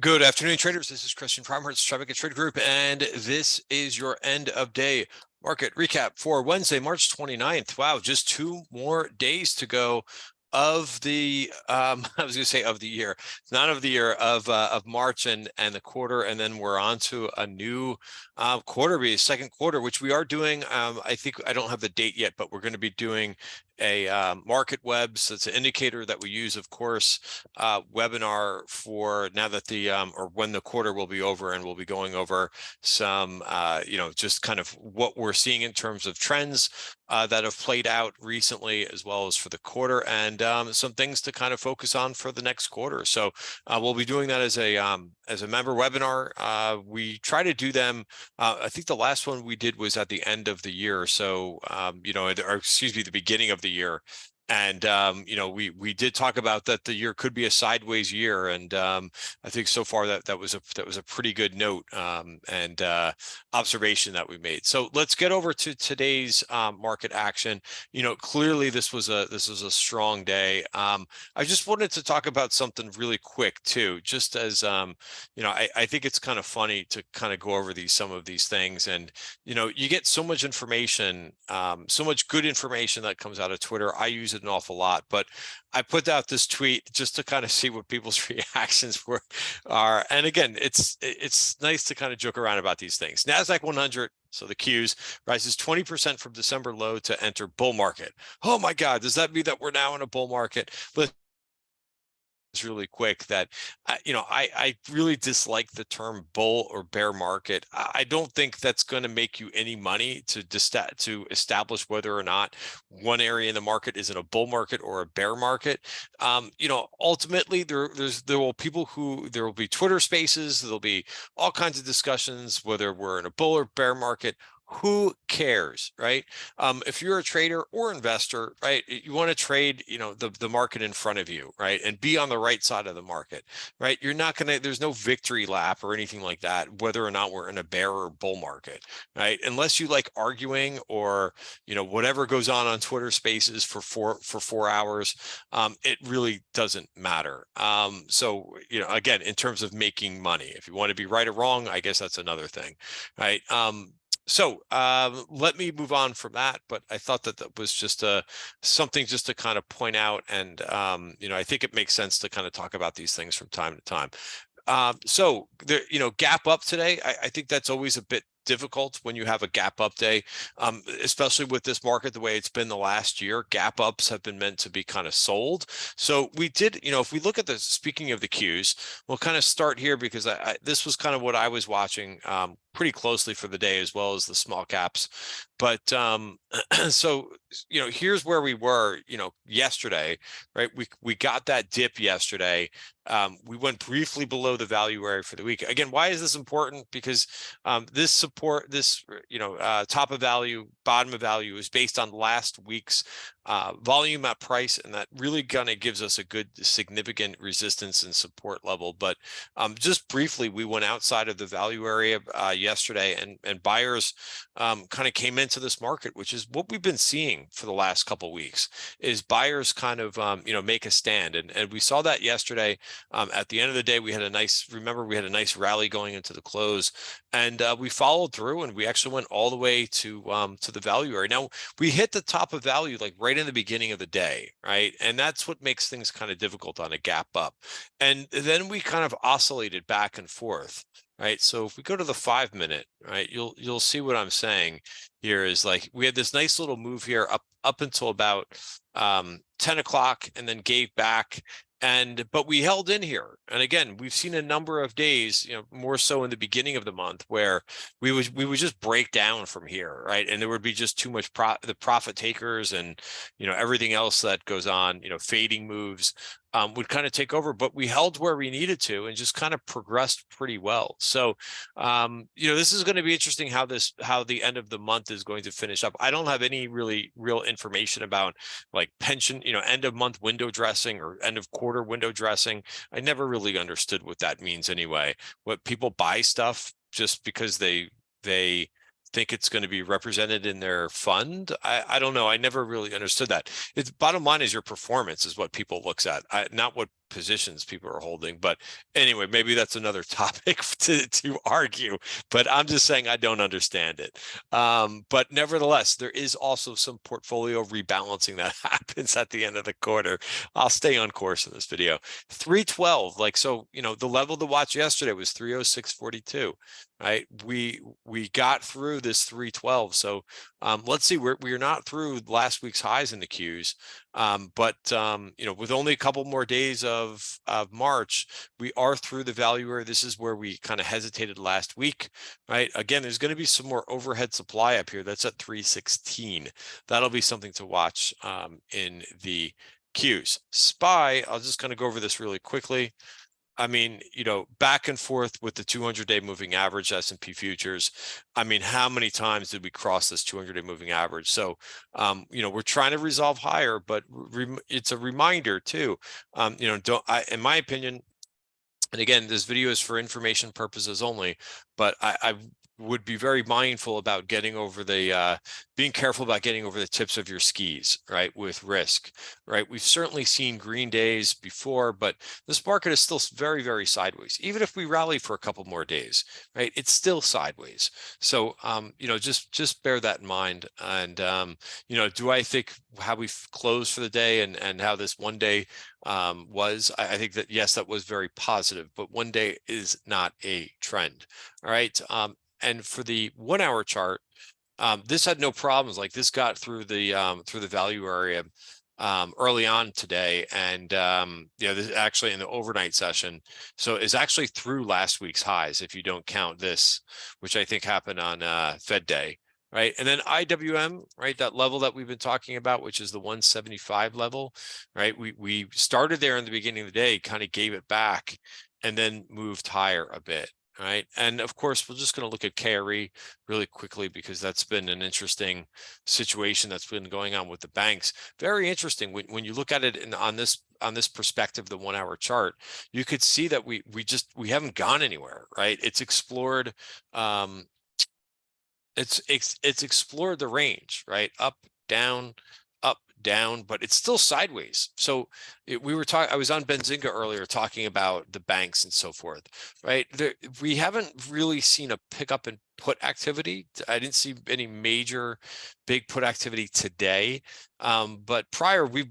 Good afternoon, traders. This is Christian from Traffic Trade Group, and this is your end of day market recap for Wednesday, March 29th. Wow, just 2 more days to go of the I was going to say of the year, not of the year, of March and the quarter, and then we're on to a new quarter, be second quarter, which we are doing. I think I don't have the date yet, but we're going to be doing a market webs. That's an indicator that we use, of course, webinar for now that the or when the quarter will be over, and we'll be going over some just kind of what we're seeing in terms of trends that have played out recently, as well as for the quarter, and some things to kind of focus on for the next quarter. So we'll be doing that as a member webinar. We try to do them. I think the last one we did was at the end of the year, so or excuse me, the beginning of the year. And we did talk about that the year could be a sideways year, and I think so far that was a pretty good note and observation that we made. So let's get over to today's market action. Clearly this was a strong day. I just wanted to talk about something really quick too, just as I think it's kind of funny to kind of go over some of these things, and you get so much information, so much good information that comes out of Twitter. I use it an awful lot, but I put out this tweet just to kind of see what people's reactions are. And again, it's nice to kind of joke around about these things. NASDAQ 100, so the Qs, rises 20% from December low to enter bull market. Oh my God, does that mean that we're now in a bull market? Really quick that I really dislike the term bull or bear market. I don't think that's going to make you any money to establish whether or not one area in the market is in a bull market or a bear market. Ultimately there will be Twitter spaces, there'll be all kinds of discussions whether we're in a bull or bear market. Who cares, right? If you're a trader or investor, right, you want to trade, the market in front of you, right, and be on the right side of the market, right? You're not gonna. There's no victory lap or anything like that, whether or not we're in a bear or bull market, right? Unless you like arguing or whatever goes on Twitter Spaces for 4 hours, it really doesn't matter. So again, in terms of making money, if you want to be right or wrong, I guess that's another thing, right? So let me move on from that, but I thought that was just something just to kind of point out, and I think it makes sense to kind of talk about these things from time to time. So there, gap up today. I think that's always a bit difficult when you have a gap up day, especially with this market the way it's been the last year. Gap ups have been meant to be kind of sold. So we did, if we look at the, speaking of the Qs, we'll kind of start here because this was kind of what I was watching pretty closely for the day, as well as the small caps. But so here's where we were yesterday, right? We got that dip yesterday. We went briefly below the value area for the week. Again, why is this important? Because this support, this top of value, bottom of value, is based on last week's volume at price, and that really kind of gives us a good significant resistance and support level. But just briefly, we went outside of the value area yesterday, and buyers kind of came into this market, which is what we've been seeing for the last couple of weeks, is buyers kind of make a stand, and we saw that yesterday. At the end of the day, we had a nice rally going into the close, and we followed through, and we actually went all the way to the value area. Now we hit the top of value like right in the beginning of the day, right? And that's what makes things kind of difficult on a gap up. And then we kind of oscillated back and forth, right? So if we go to the 5-minute, right, you'll see what I'm saying here is like we had this nice little move here up until about 10 o'clock, and then gave back. But we held in here, and again, we've seen a number of days, more so in the beginning of the month, where we would just break down from here, right? And there would be just too much the profit takers, and everything else that goes on, fading moves would kind of take over. But we held where we needed to, and just kind of progressed pretty well. So this is going to be interesting how the end of the month is going to finish up. I don't have any real information about like pension, end of month window dressing or end of quarter window dressing. I never really understood what that means anyway. What people buy stuff just because they think it's going to be represented in their fund. I don't know. I never really understood that. It's bottom line is your performance is what people looks at, not what positions people are holding. But anyway, maybe that's another topic to argue, but I'm just saying I don't understand it. But nevertheless, there is also some portfolio rebalancing that happens at the end of the quarter. I'll stay on course in this video. 312, like, so, you know, the level to watch yesterday was 306.42. Right, we got through this 312, so let's see, we're not through last week's highs in the Qs, but you know, with only a couple more days of March, we are through the value area. This is where we kind of hesitated last week, right? Again, there's going to be some more overhead supply up here. That's at 316. That'll be something to watch in the Qs. SPY, I'll just kind of go over this really quickly. I mean, you know, back and forth with the 200-day moving average S&P futures. I mean, how many times did we cross this 200-day moving average? So, you know, we're trying to resolve higher, but it's a reminder too. You know, in my opinion, and again, this video is for information purposes only, but I would be very mindful about getting over the being careful about getting over the tips of your skis, right, with risk, right? We've certainly seen green days before, but this market is still very, very sideways. Even if we rally for a couple more days, right, it's still sideways. So you know, just bear that in mind. And you know, do I think how we closed for the day and how this one day was, I think that yes, that was very positive, but one day is not a trend. All right. And for the 1 hour chart, this had no problems. Like, this got through the value area early on today, and you know, this actually in the overnight session, so it's actually through last week's highs if you don't count this, which I think happened on Fed Day. Right, and then IWM, right, that level that we've been talking about, which is the 175 level, right? We started there in the beginning of the day, kind of gave it back, and then moved higher a bit. Right, and of course, we're just going to look at KRE really quickly because that's been an interesting situation that's been going on with the banks. Very interesting when you look at it on this perspective, the 1 hour chart, you could see that we haven't gone anywhere. Right, it's explored. It's explored the range, right? Up, down, but it's still sideways. So I was on Benzinga earlier talking about the banks and so forth, right? We haven't really seen a pickup in put activity. I didn't see any major big put activity today. But prior, we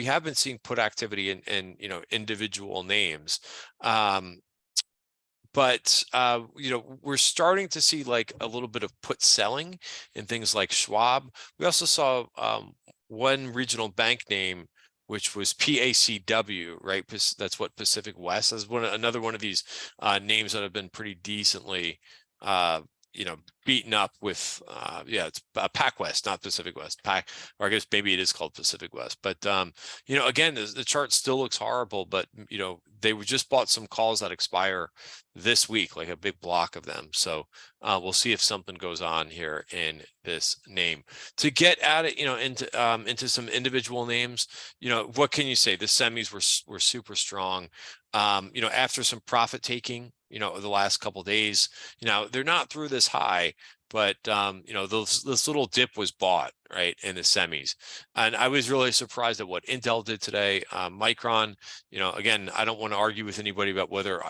have been seeing put activity in you know, individual names. But you know, we're starting to see like a little bit of put selling in things like Schwab. We also saw one regional bank name, which was PACW, right? That's what Pacific West is. Another one of these names that have been pretty decently you know, beaten up with yeah, it's PacWest, not Pacific West. Or I guess maybe it is called Pacific West. But you know, again, the chart still looks horrible, but you know, they just bought some calls that expire this week, like a big block of them. So we'll see if something goes on here in this name. To get at it, you know, into some individual names, you know, what can you say? The semis were super strong. You know, after some profit taking, you know, the last couple of days, you know, they're not through this high, but you know, this little dip was bought, right, in the semis. And I was really surprised at what Intel did today. Micron, you know, again, I don't want to argue with anybody about whether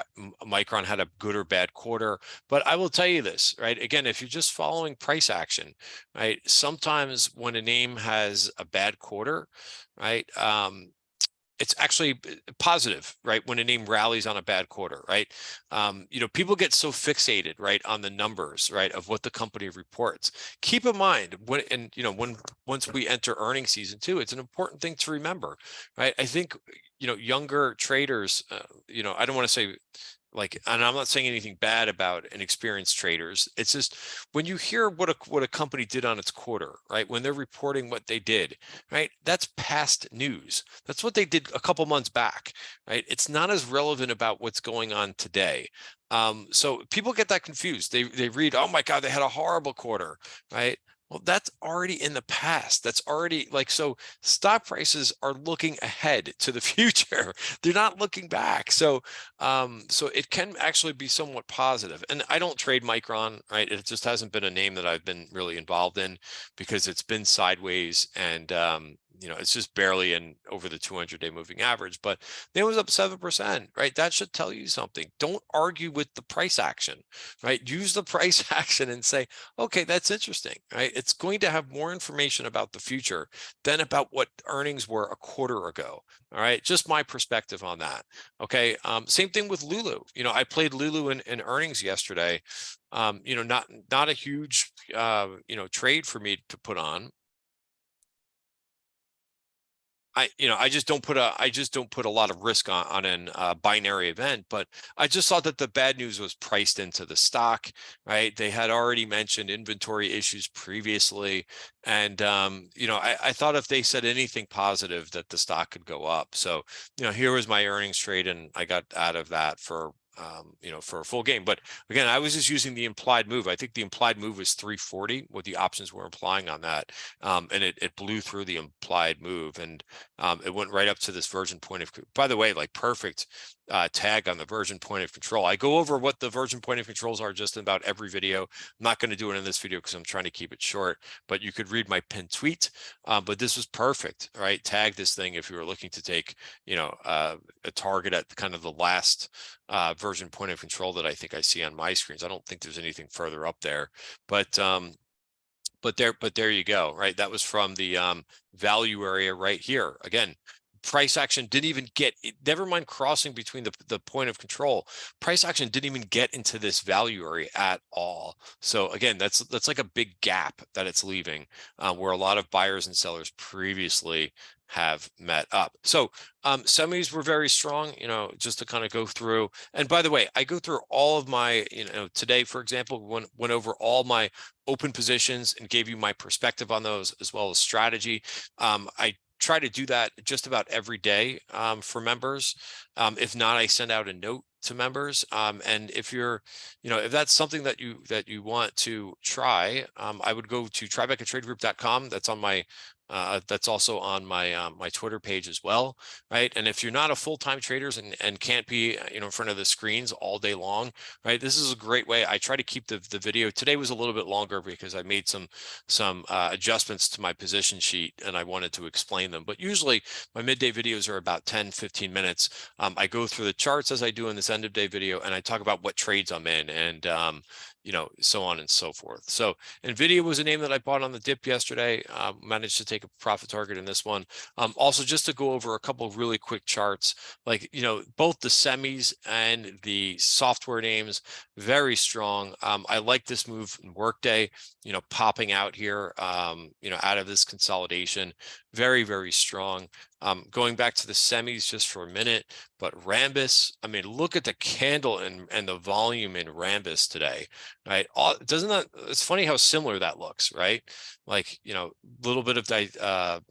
Micron had a good or bad quarter, but I will tell you this, right? Again, if you're just following price action, right, sometimes when a name has a bad quarter, right, it's actually positive, right? When a name rallies on a bad quarter, right? You know, people get so fixated, right, on the numbers, right, of what the company reports. Keep in mind once we enter earnings season too, it's an important thing to remember, right? I think, you know, younger traders, you know, I don't want to say like, and I'm not saying anything bad about inexperienced traders. It's just when you hear what a company did on its quarter, right? When they're reporting what they did, right? That's past news. That's what they did a couple months back, right? It's not as relevant about what's going on today. So people get that confused. They read, oh my God, they had a horrible quarter, right? Well, that's already in the past. That's already like, so stock prices are looking ahead to the future. They're not looking back. So, so it can actually be somewhat positive. And I don't trade Micron, right? It just hasn't been a name that I've been really involved in because it's been sideways and, it's just barely in over the 200-day moving average, but it was up 7%, right? That should tell you something. Don't argue with the price action, right? Use the price action and say, okay, that's interesting, right? It's going to have more information about the future than about what earnings were a quarter ago. All right, just my perspective on that. Okay, same thing with Lulu. I played Lulu in earnings yesterday. Not a huge trade for me to put on. I just don't put a lot of risk on an binary event, but I just thought that the bad news was priced into the stock, right? They had already mentioned inventory issues previously, and I thought if they said anything positive that the stock could go up. So here was my earnings trade, and I got out of that for for a full game. But again, I was just using the implied move. I think the implied move was 340, what the options were implying on that. And it blew through the implied move, and it went right up to this version point of, by the way, like perfect tag on the version point of control. I go over what the version point of controls are just in about every video. I'm not going to do it in this video because I'm trying to keep it short, but you could read my pinned tweet. But this was perfect, right? Tag this thing if you were looking to take, a target at kind of the last version point of control that I think I see on my screens. I don't think there's anything further up there, but there you go, right? That was from the value area right here. Again, price action didn't even get, never mind crossing between the point of control, price action didn't even get into this value area at all. So again, that's like a big gap that it's leaving, where a lot of buyers and sellers previously have met up. So semis were very strong, just to kind of go through. And by the way, I go through all of my, today, for example, went over all my open positions and gave you my perspective on those, as well as strategy. I try to do that just about every day for members. If not, I send out a note to members. And if you're, if that's something that you want to try, I would go to tribecatradegroup.com. That's on my that's also on my my Twitter page as well, right? And if you're not a full-time traders and can't be in front of the screens all day long, right? This is a great way. I try to keep the video. Today was a little bit longer because I made some adjustments to my position sheet and I wanted to explain them. But usually my midday videos are about 10-15 minutes. I go through the charts as I do in this end of day video, and I talk about what trades I'm in, and so on and so forth. So NVIDIA was a name that I bought on the dip yesterday. Managed to take a profit target in this one. Also, just to go over a couple of really quick charts, like, both the semis and the software names, very strong. I like this move in workday, popping out here, out of this consolidation, very, very strong. Going back to the semis just for a minute, but Rambus, I mean, look at the candle and the volume in Rambus today, right? Doesn't that, it's funny how similar that looks, right? Like, little bit of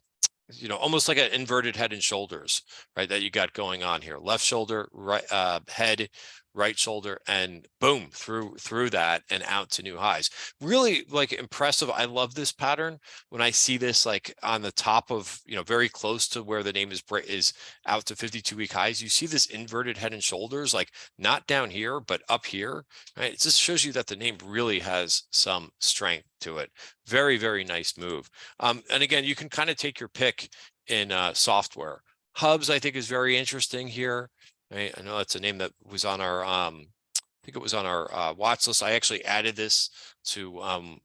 almost like an inverted head and shoulders, right? That you got going on here. Left shoulder, right head, right shoulder, and boom, through that and out to new highs. Really like impressive. I love this pattern when I see this like on the top of, very close to where the name is out to 52-week highs. You see this inverted head and shoulders, like not down here, but up here, right? It just shows you that the name really has some strength to it. Very, very nice move. And again, you can kind of take your pick in software. Hubs, I think, is very interesting here. Right? I know that's a name that was on our, I think it was on our watch list. I actually added this to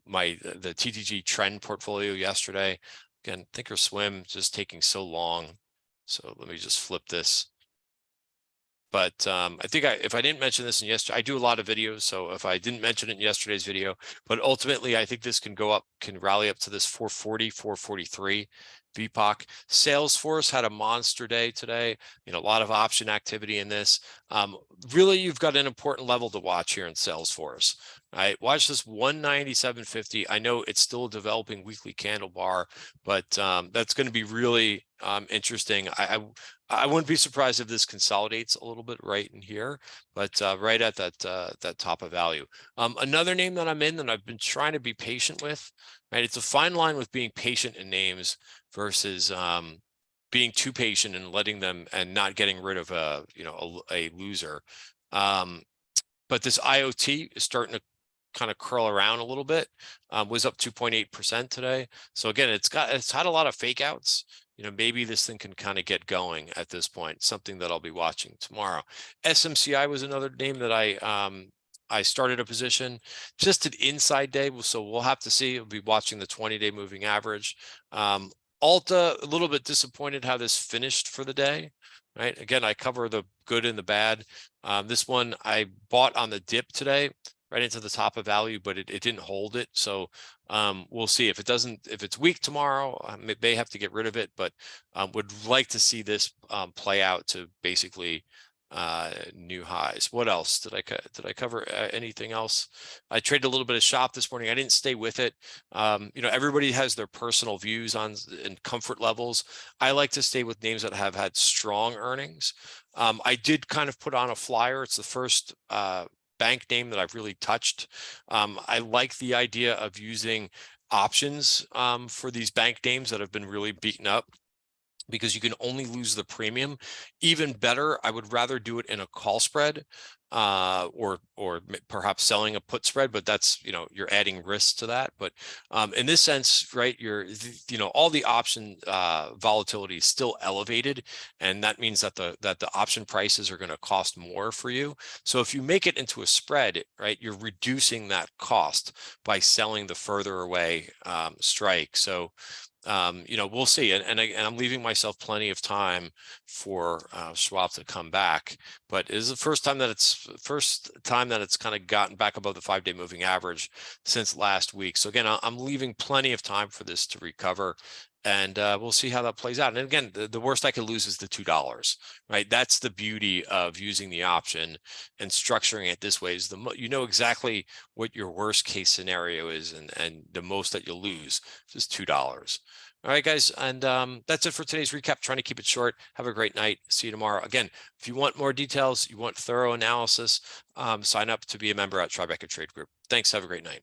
the TTG trend portfolio yesterday. Again, Thinkorswim just taking so long. So let me just flip this. But I think if I didn't mention this in yesterday, I do a lot of videos. So if I didn't mention it in yesterday's video, but ultimately, I think this can go up, can rally up to this 440, 443 VPOC. Salesforce had a monster day today. A lot of option activity in this. Really, you've got an important level to watch here in Salesforce. Right, watch this 197.50. I know it's still a developing weekly candle bar, but that's going to be really interesting. I wouldn't be surprised if this consolidates a little bit right in here, but right at that top of value. Another name that I'm in that I've been trying to be patient with, right? It's a fine line with being patient in names versus being too patient and letting them and not getting rid of a loser. But this IoT is starting to kind of curl around a little bit. Was up 2.8% today. So again, it's had a lot of fake outs. maybe this thing can kind of get going at this point, something that I'll be watching tomorrow. SMCI was another name that I started a position, just an inside day. So we'll have to see. We'll be watching the 20-day moving average. Alta, a little bit disappointed how this finished for the day, right? Again, I cover the good and the bad. This one I bought on the dip today, right into the top of value, but it didn't hold it. So we'll see if it's weak tomorrow, may have to get rid of it, but would like to see this play out to basically new highs. What else did I cover? Anything else? I traded a little bit of shop this morning. I didn't stay with it. Everybody has their personal views on and comfort levels. I like to stay with names that have had strong earnings. I did kind of put on a flyer. It's the first bank name that I've really touched. I like the idea of using options for these bank names that have been really beaten up, because you can only lose the premium. Even better, I would rather do it in a call spread, or perhaps selling a put spread, but that's, you're adding risk to that. But in this sense, right, all the option volatility is still elevated, and that means that the option prices are going to cost more for you. So if you make it into a spread, right, you're reducing that cost by selling the further away strike. So we'll see. And I'm leaving myself plenty of time for Schwab to come back. But it is the first time that it's kind of gotten back above the 5-day moving average since last week. So again, I'm leaving plenty of time for this to recover. And we'll see how that plays out. And again, the worst I could lose is the $2, right? That's the beauty of using the option and structuring it this way, is exactly what your worst case scenario is, and the most that you'll lose is $2. All right, guys. And that's it for today's recap. Trying to keep it short. Have a great night. See you tomorrow. Again, if you want more details, you want thorough analysis, sign up to be a member at Tribeca Trade Group. Thanks. Have a great night.